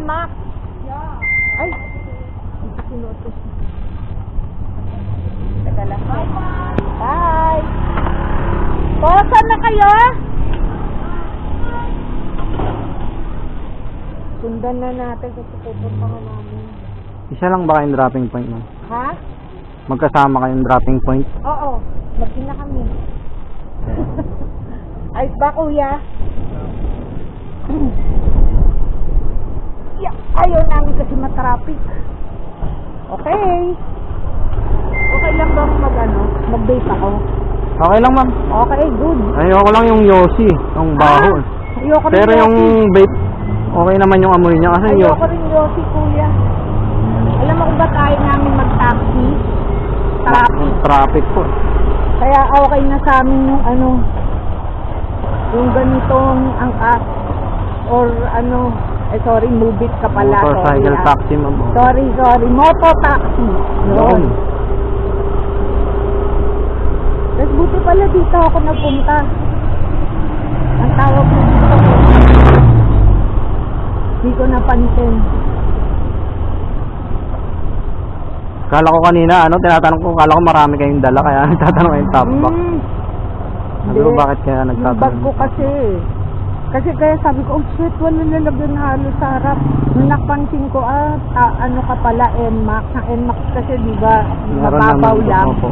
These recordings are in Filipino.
NMAX. Ay, ito sinutos. Teka lang. Bye! Saan na kayo? Sundan na natin kasi pupuntahan namin. Isa lang ba kayong dropping point mo? Ha? Magkasama kayong dropping point? Oo, magkina kami. Ayos ba, kuya? Yeah, ayaw namin kasi matraffic. Okay. Okay lang ba mag-bake ako? Okay lang, ma'am. Okay, good. Ayoko lang yung Yossi, yung baho. Ayoko rin Pero yung Yossi. vape, okay naman yung amoy niya kasi Ayoko rin Yossi, kuya. Alam mo kung ba tayo namin mag-taxi? Traffic po. Kaya okay na sa amin yung yung ganitong angkas or sorry, move it ka pala. Motorcycle taxi, ma'am. Sorry, moto taxi. Yun. Tapos buti pala dito ako nagpunta. Ang tawag ko dito. Hindi ko napansin. Kala ko kanina, tinatanong ko, kala ko marami kayong dala, kaya nagtatanong kayong top box. Sabi ko, bakit kaya nagtatanong? Yung bag ko kasi. Kasi kaya sabi ko, oh shit, wala lalagyan na halos sa harap. Nung napansin ko, ano ka pala, NMAX. Ang NMAX kasi, di ba, mababaw lang. Opo.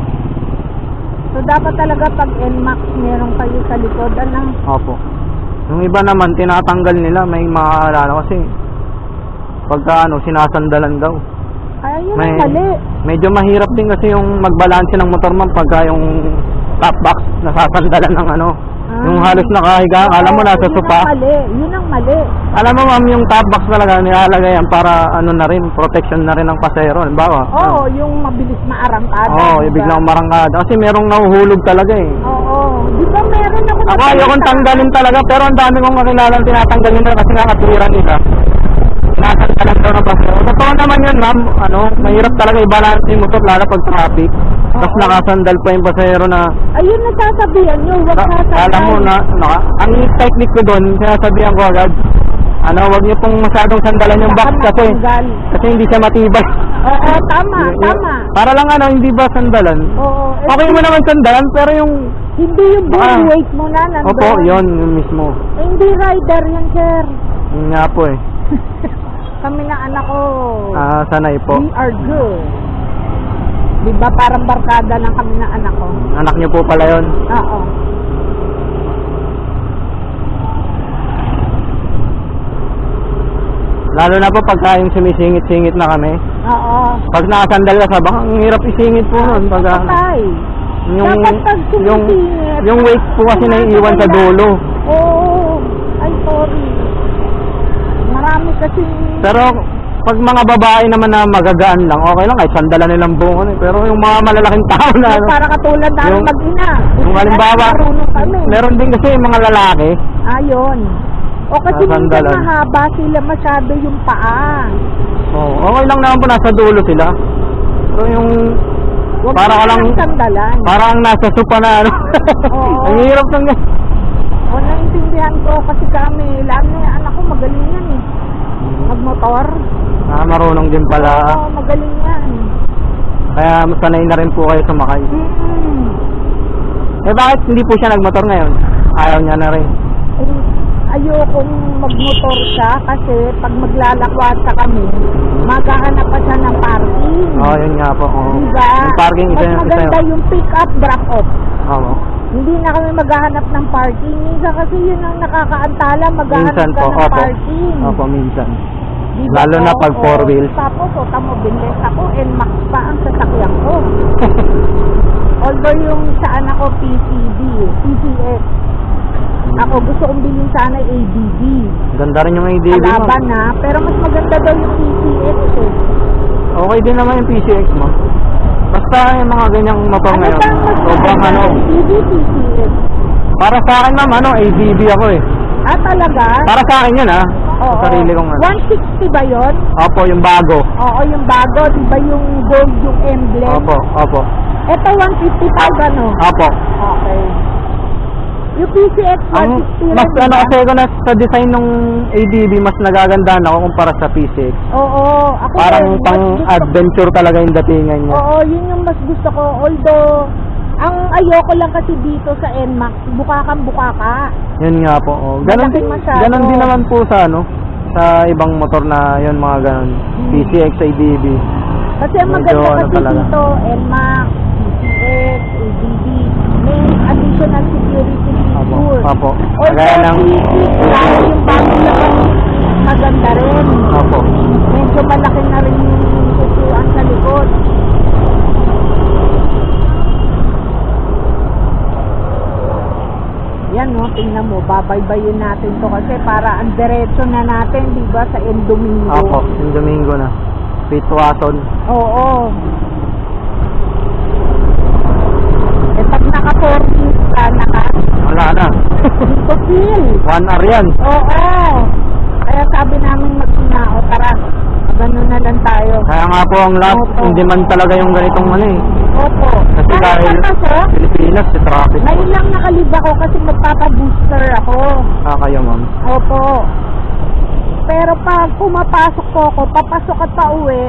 So, dapat talaga pag NMAX, meron kayo sa likod. Opo. Yung iba naman, tinatanggal nila, may makakaalala kasi, pagka sinasandalan daw. Ay, yun ang mali. Medyo mahirap din kasi yung magbalanse ng motor man pagka yung top box nasasandalan ng yung halos nakahiga, alam mo nasa sopa. Yun ang mali. Alam mo ma'am, yung top box talaga nilalagay yan para na rin, protection na rin ng pasahero, halimbawa. Oo, yung mabilis maarangkada. Oo, biglang marangkada kasi merong nahuhulog talaga eh. Oo, di ba meron Ako ayokong tanggalin talaga, pero ang dami kong kakilalang tinatanggalin na kasi nakatuwiran nila. Nasandalan daw ng pasahero. Totoo naman yun ma'am, mahirap talaga i-balance yung motor lalo pag traffic. Tapos nakasandal pa yung pasahero na ayun nasasabihan nyo, huwag sasandal. alam mo ang technique ko doon, sinasabihan ko agad, huwag niyo pong masyadong sandalan yung box kasi hindi siya matibay. Oo, tama. Para lang hindi ba sandalan? Oo. Okay mo naman sandalan, pero yung hindi yung buong weight mo na nandun. Opo, yun mismo. Hindi rider yan, sir. Yun nga po eh. Kami na anak ko. Sanay po. We are good. Diba parang barkada lang kami na anak ko. Anak niyo po pala yun? Oo. Lalo na po pagka yung sumisingit-singit na kami. Oo. Pag nakasandal ka sa baka, ang hirap isingit po nun. Yung weight po kasi naiiwan sa dulo. Oo. Ay, sorry. Marami kasi. Pero pag mga babae naman na magagaan lang, okay lang, kahit sandalan nilang buong pero yung mga malalaking tao na para katulad namin mag-ina. Yung halimbawa, meron din kasi yung mga lalaki. Ayun. O kasi minsan mahaba sila masyado yung paa. Okay lang naman po, nasa dulo sila. Pero yung para ka lang sandalan. Parang nasa sopa na ang hirap lang yan. Naintindihan ko kasi kami, lalo na yung anak ko magaling yan eh. Magmotor. Marunong din pala. Oo, magaling yan. Kaya sanay na rin po kayo sumakay. Bakit hindi po siya nagmotor ngayon? Ayaw niya na rin. Ayokong magmotor siya kasi pag maglalakwasa kami, maghahanap pa siya ng parking. Yun nga po. Diba? Yung parking mas maganda yung pick up, drop off. Oo. Hindi na kami maghahanap ng parking. Minsan kasi yun ang nakakaantala, maghahanap ka ng parking. Opo, minsan. Diba? Lalo na pag 4 wheels. Tapos, tamo, bilis ako, NMAX pa ang sasakyan ko. Although yung sa anak ko, PCX. Ako gusto kong bilhin sana ADB. Ganda rin yung ADB. Kalaban na, pero mas maganda daw yung PCX eh. Okay din naman yung PCX mo. Basta yung mga ganyang motor ngayon. Sobrang ADB, PCX. Para sa akin ma'am, ADB ako eh. Talaga? Para sa akin yun Oo. Sarili kong 160 ba yun? Opo, yung bago. Oo, yung bago. Diba yung gold, yung emblem? Opo. Ito 155 ano? Opo. Okay. Yung PCX Ang 150 mas rin, ano diba? kasi ko na sa design ng ADB mas nagagandahan ako kumpara sa PCX. Oo, ako Parang din, mas pang gusto- adventure talaga yung datingan niya. Oo, yun yung mas gusto ko. Although, ang ayoko lang kasi dito sa NMAX, buka kang buka ka. Yun nga po. Oh. Ganon, Malaki masyado. ganon din naman po sa ano sa ibang motor na yun mga ganon. PCX, ADB. Kasi ang Medyo maganda ano kasi talaga. dito, NMAX, PCX, ADB, may additional security feature. Apo. Although, Kagaya ng lalo yung bago naman, maganda rin. Apo. Medyo malaki na rin yung upuan sa likod. Yan no, tingnan mo, babaybayin natin to kasi para ang diretso na natin, di ba, sa Endomingo. Apo, yung Domingo na. Pitwason. Oo. Eh pag naka-40 ka, Wala na. dito feel. 1R yan. Oo. Kaya sabi namin mag-inao, tara, gano'n na lang tayo. Kaya nga po ang last, Opo. hindi man talaga yung ganitong ano eh. Opo. Kasi Kaya dahil kasi, Pilipinas, si traffic. ngayon lang nakalib ako kasi magpapa-booster ako. Kayo ma'am. Opo. Pero pag pumapasok po ako, papasok at pauwi,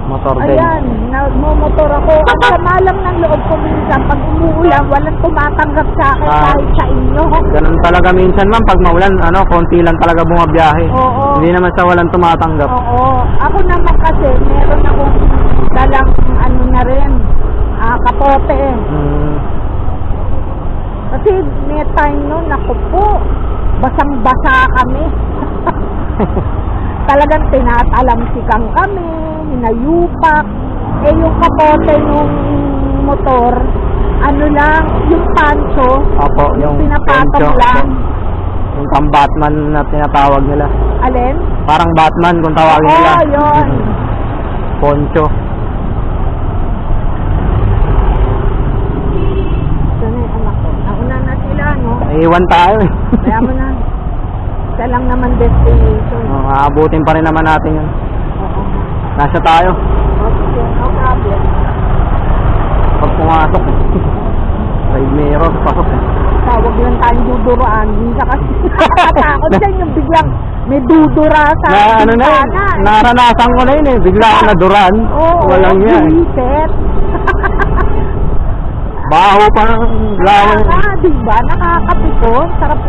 Motor din. ayan, nagmumotor ako. Ang sama lang ng loob ko minsan, pag umuulan, walang tumatanggap sa akin Ah. kahit sa inyo. Ganun talaga minsan ma'am, pag maulan, ano, konti lang talaga bumabiyahe. Oo. Hindi naman sa walang tumatanggap. Oo. Ako naman kasi, meron akong dalang ano na rin, kapote. Kasi may time noon, ako po, basang-basa kami. Talagang tinatalamsikan kami, hinayupak. Eh yung kapote nung motor, ano lang, yung pancho, Opo, yung pinapatong poncho. lang. Yung pang Batman na tinatawag nila. Alin? Parang Batman kung tawagin nila. Oo, yun. Poncho. Ito na yung anak ko. Nauna na sila, no? Iwan tayo eh. Kaya mo na. Isa lang naman destination. Aabutin pa rin naman natin yun. Oo. Nasa tayo. Okay, no problem. Pag pumasok eh. Side mirror, pasok eh. Tawag lang tayong duduraan. Minsan kasi nakakatakot din yung biglang may dudura sa Na ano na yun, bintana, eh. naranasan ko na yun eh. Bigla ako naduran. Oo, Walang yan. buwisit. Baho pa ng laway. Diba? Nakakapikon. Sarap